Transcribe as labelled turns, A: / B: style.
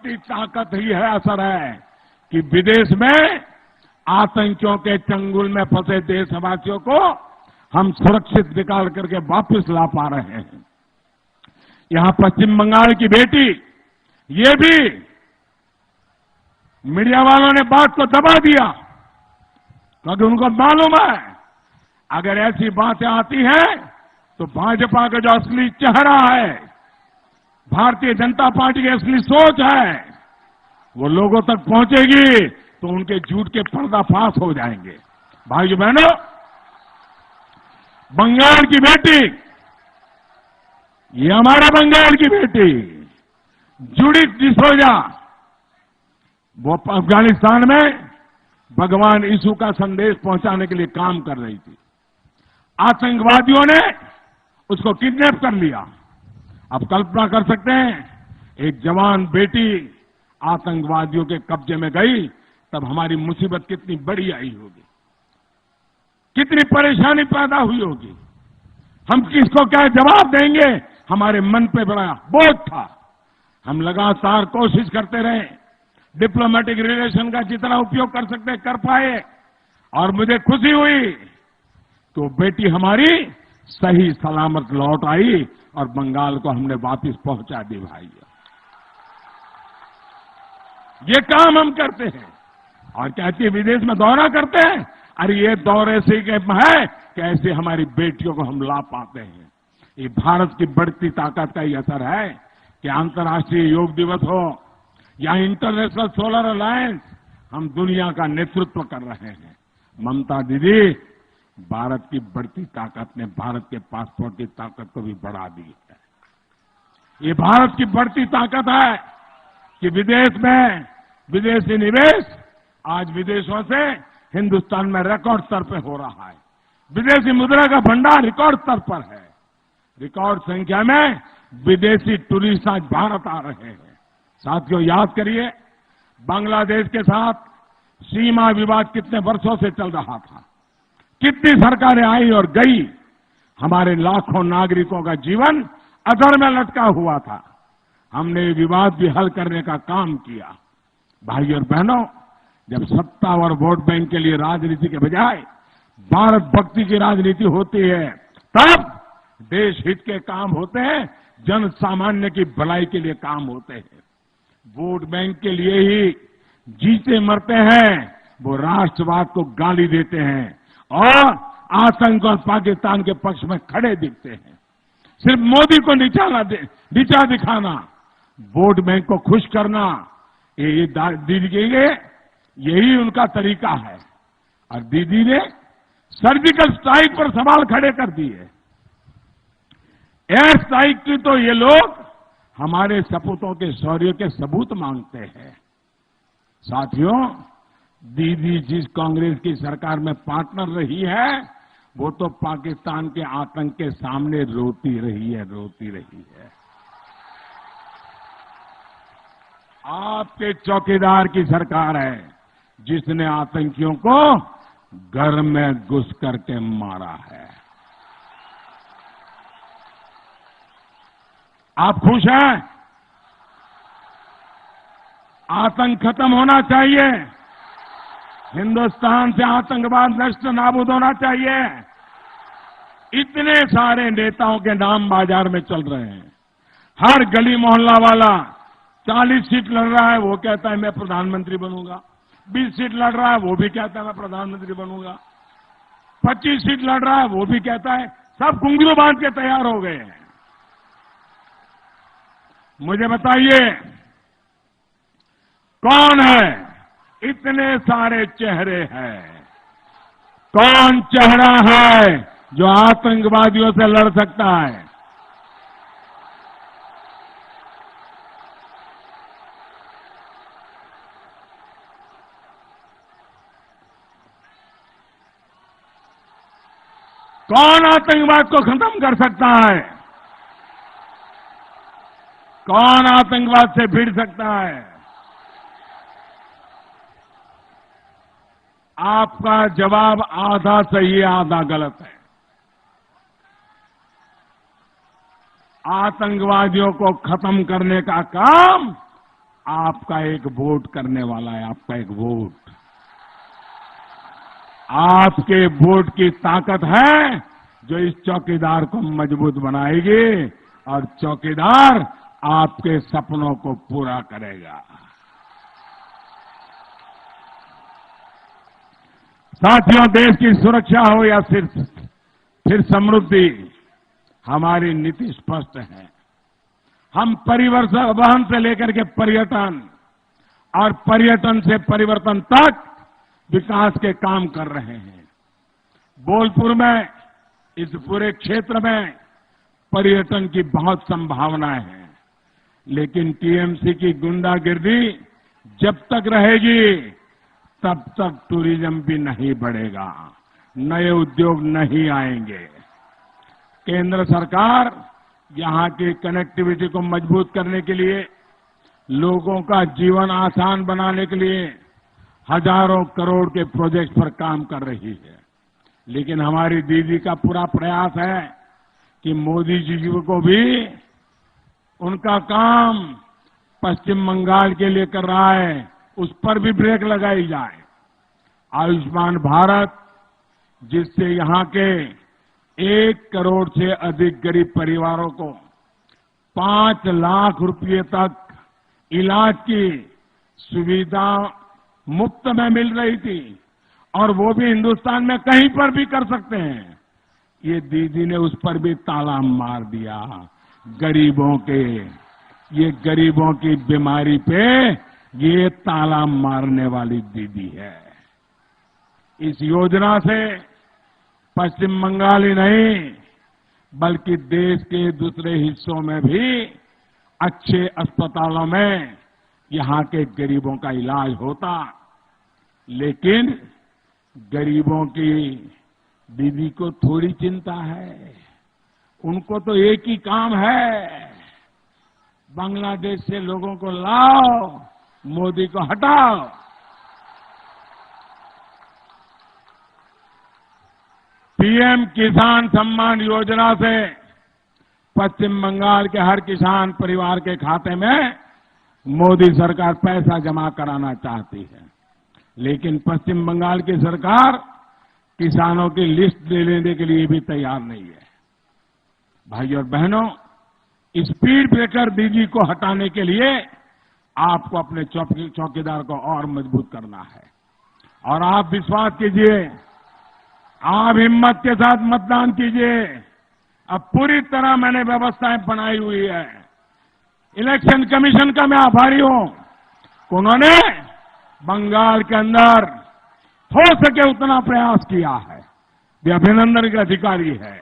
A: बढ़ती ताकत ही है, असर है कि विदेश में आतंकियों के चंगुल में फंसे देशवासियों को हम सुरक्षित निकाल करके वापस ला पा रहे हैं। यहां पश्चिम बंगाल की बेटी, ये भी मीडिया वालों ने बात को दबा दिया क्योंकि उनको मालूम है अगर ऐसी बातें आती हैं तो भाजपा का जो असली चेहरा है, भारतीय जनता पार्टी की असली सोच है, वो लोगों तक पहुंचेगी तो उनके झूठ के पर्दाफाश हो जाएंगे। भाइयों बहनों, बंगाल की बेटी, ये हमारा बंगाल की बेटी जुडिथ डिसोजा, वो अफगानिस्तान में भगवान यीशु का संदेश पहुंचाने के लिए काम कर रही थी। आतंकवादियों ने उसको किडनैप कर लिया। अब कल्पना कर सकते हैं, एक जवान बेटी आतंकवादियों के कब्जे में गई, तब हमारी मुसीबत कितनी बड़ी आई होगी, कितनी परेशानी पैदा हुई होगी। हम किसको क्या जवाब देंगे, हमारे मन पे बड़ा बोझ था। हम लगातार कोशिश करते रहे, डिप्लोमेटिक रिलेशन का जितना उपयोग कर सकते कर पाए, और मुझे खुशी हुई तो बेटी हमारी सही सलामत लौट आई और बंगाल को हमने वापस पहुंचा दी। भाई, ये काम हम करते हैं। और कहती है विदेश में दौरा करते हैं, अरे ये दौरे से है कैसे हमारी बेटियों को हम ला पाते हैं। ये भारत की बढ़ती ताकत का ही असर है कि अंतर्राष्ट्रीय योग दिवस हो या इंटरनेशनल सोलर अलायंस, हम दुनिया का नेतृत्व कर रहे हैं। ममता दीदी, भारत की बढ़ती ताकत ने भारत के पासपोर्ट की ताकत को भी बढ़ा दी है। ये भारत की बढ़ती ताकत है कि विदेश में विदेशी निवेश आज विदेशों से हिंदुस्तान में रिकॉर्ड स्तर पर हो रहा है। विदेशी मुद्रा का भंडार रिकॉर्ड स्तर पर है। रिकॉर्ड संख्या में विदेशी टूरिस्ट आज भारत आ रहे हैं। साथियों, याद करिए, बांग्लादेश के साथ सीमा विवाद कितने वर्षों से चल रहा था, कितनी सरकारें आई और गई, हमारे लाखों नागरिकों का जीवन अधर में लटका हुआ था। हमने विवाद भी हल करने का काम किया। भाई और बहनों, जब सत्ता और वोट बैंक के लिए राजनीति के बजाय भारत भक्ति की राजनीति होती है, तब देश हित के काम होते हैं, जन सामान्य की भलाई के लिए काम होते हैं। वोट बैंक के लिए ही जीते मरते हैं, वो राष्ट्रवाद को गाली देते हैं और आतंक और पाकिस्तान के पक्ष में खड़े दिखते हैं। सिर्फ मोदी को नीचा दिखाना, वोट बैंक को खुश करना, ये दीदी के लिए यही उनका तरीका है। और दीदी ने सर्जिकल स्ट्राइक पर सवाल खड़े कर दिए। एयर स्ट्राइक की तो ये लोग हमारे सपूतों के शौर्य के सबूत मांगते हैं। साथियों, दीदी जिस कांग्रेस की सरकार में पार्टनर रही है, वो तो पाकिस्तान के आतंक के सामने रोती रही है। आपके चौकीदार की सरकार है जिसने आतंकियों को घर में घुस करके मारा है। आप खुश हैं? आतंक खत्म होना चाहिए। हिंदुस्तान से आतंकवाद नष्ट नाबूद होना चाहिए। इतने सारे नेताओं के नाम बाजार में चल रहे हैं। हर गली मोहल्ला वाला 40 सीट लड़ रहा है, वो कहता है मैं प्रधानमंत्री बनूंगा। 20 सीट लड़ रहा है, वो भी कहता है मैं प्रधानमंत्री बनूंगा। 25 सीट लड़ रहा है, वो भी कहता है। सब घुंघरू बांध के तैयार हो गए हैं। मुझे बताइए, कौन है? इतने सारे चेहरे हैं, कौन चेहरा है जो आतंकवादियों से लड़ सकता है? कौन आतंकवाद को खत्म कर सकता है? कौन आतंकवाद से भिड़ सकता है? आपका जवाब आधा सही आधा गलत है। आतंकवादियों को खत्म करने का काम आपका एक वोट करने वाला है, आपका एक वोट। आपके वोट की ताकत है जो इस चौकीदार को मजबूत बनाएगी और चौकीदार आपके सपनों को पूरा करेगा। साथियों, देश की सुरक्षा हो या फिर समृद्धि, हमारी नीति स्पष्ट है। हम परिवहन से लेकर के पर्यटन और पर्यटन से परिवर्तन तक विकास के काम कर रहे हैं। बोलपुर में, इस पूरे क्षेत्र में पर्यटन की बहुत संभावनाएं हैं, लेकिन टीएमसी की गुंडागिर्दी जब तक रहेगी तब तक टूरिज्म भी नहीं बढ़ेगा, नए उद्योग नहीं आएंगे। केंद्र सरकार यहां की कनेक्टिविटी को मजबूत करने के लिए, लोगों का जीवन आसान बनाने के लिए हजारों करोड़ के प्रोजेक्ट पर काम कर रही है। लेकिन हमारी दीदी का पूरा प्रयास है कि मोदी जी को भी उनका काम पश्चिम बंगाल के लिए कर रहा है, उस पर भी ब्रेक लगाई जाए। आयुष्मान भारत, जिससे यहां के 1 करोड़ से अधिक गरीब परिवारों को 5 लाख रुपए तक इलाज की सुविधा मुफ्त में मिल रही थी, और वो भी हिंदुस्तान में कहीं पर भी कर सकते हैं। ये दीदी ने उस पर भी ताला मार दिया। ये गरीबों की बीमारी पे ये ताला मारने वाली दीदी है। इस योजना से पश्चिम बंगाल ही नहीं, बल्कि देश के दूसरे हिस्सों में भी अच्छे अस्पतालों में यहां के गरीबों का इलाज होता। लेकिन गरीबों की दीदी को थोड़ी चिंता है, उनको तो एक ही काम है, बांग्लादेश से लोगों को लाओ, मोदी को हटाओ। पीएम किसान सम्मान योजना से पश्चिम बंगाल के हर किसान परिवार के खाते में मोदी सरकार पैसा जमा कराना चाहती है, लेकिन पश्चिम बंगाल की सरकार किसानों की लिस्ट दे लेने के लिए भी तैयार नहीं है। भाई और बहनों, स्पीड ब्रेकर दीदी को हटाने के लिए आपको अपने चौकीदार को और मजबूत करना है। और आप विश्वास कीजिए, आप हिम्मत के साथ मतदान कीजिए। अब पूरी तरह मैंने व्यवस्थाएं बनाई हुई है। इलेक्शन कमीशन का मैं आभारी हूं, उन्होंने बंगाल के अंदर हो सके उतना प्रयास किया है। वे अभिनंदन के अधिकारी है।